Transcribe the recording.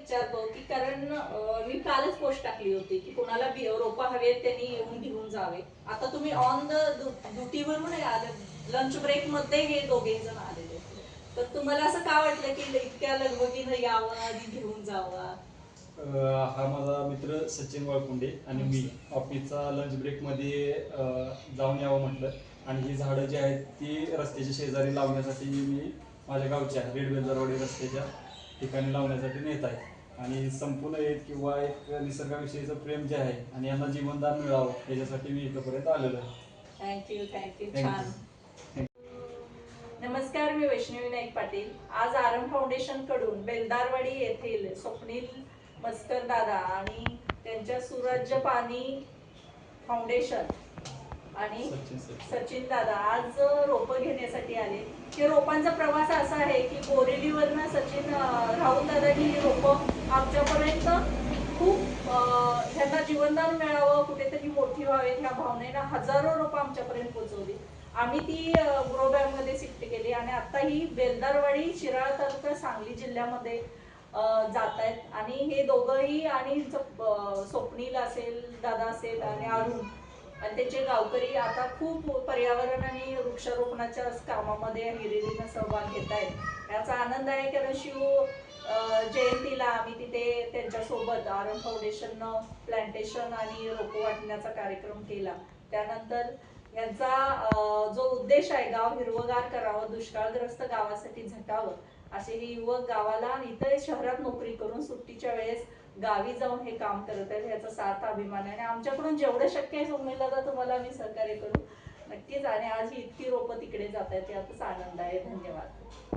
विचारतो की कारण मी कालच पोस्ट टाकली होती की कोणाला रोपं हवेत त्यांनी येऊन घेऊन जावे. आता तुम्ही ऑन द ड्युटीवरून आले, लंच ब्रेक मध्ये हे दोघे जण आलेले, तर तुम्हाला असं का वाटलं की इतक्या लगबगीनं यावं आणि घेऊन जावं? हा माझा मित्र सचिन वाळकुंडे आणि मी ऑफिसचा लंच ब्रेकमध्ये जाऊन यावं म्हटलं. आणि ही झाडं जी आहेत ती रस्त्याच्या शेजारी लावण्यासाठी मी माझ्या गावच्या रेडबेलदरवाडी रस्त्याच्या ठिकाणी लावण्यासाठी नेत आहे. आणि संपूर्ण एक किंवा एक निसर्गाविषयीचं प्रेम जे आहे आणि यांना जीवनदान मिळावं याच्यासाठी मी इथपर्यंत आलेलो आहे. थँक्यू. छान. नमस्कार, मी वैष्णवी नाईक पाटील. आज आरम फाउंडेशन कडून बेलदारवाडी येथील स्वप्नील मस्कर दादा आणि त्यांच्या सुराज्य पाणी फाउंडेशन आणि सचिन दादा आज रोपं घेण्यासाठी आले. हे रोपांचा प्रवास असा आहे की बोरेलीवरनं सचिन राहुल दादांनी ही रोपं आमच्यापर्यंत खूप ह्यांना जीवनदान मिळावं, कुठेतरी मोठी व्हावेत ह्या भावनेनं हजारो रोपं आमच्यापर्यंत पोहोचवली. आम्ही ती ग्रो बॅग मध्ये शिफ्ट केली आणि आता ही बेलदारवाडी शिराळा तालुका सांगली जिल्ह्यामध्ये जात आहेत. आणि हे दोघंही आणि स्वप्नील असेल, दादा असेल आणि अरुण आणि त्याचे गावकरी आता खूप पर्यावरण आणि वृक्षारोपणाच्या कामामध्ये हिरिरीनं सहभाग घेत आहेत. याचा आनंद आहे. कारण शिव जयंतीला आम्ही तिथे त्यांच्यासोबत आरम फाउंडेशननं प्लांटेशन आणि रोपं वाटण्याचा कार्यक्रम केला. त्यानंतर यांचा जो उद्देश आहे गाव हिरवगार करावं, दुष्काळग्रस्त गावासाठी झटावं, असे हे युवक गावाला आणि इतर शहरात नोकरी करून सुट्टीच्या वेळेस गावी जाऊन हे काम करत आहेत. याचा सार्थ अभिमान आहे आणि आमच्याकडून जेवढं शक्य आहे स्वप्नील दादा तुम्हाला आम्ही सहकार्य करू नक्कीच. आणि आज ही इतकी रोपं तिकडे जात आहेत याचाच आनंद आहे. धन्यवाद.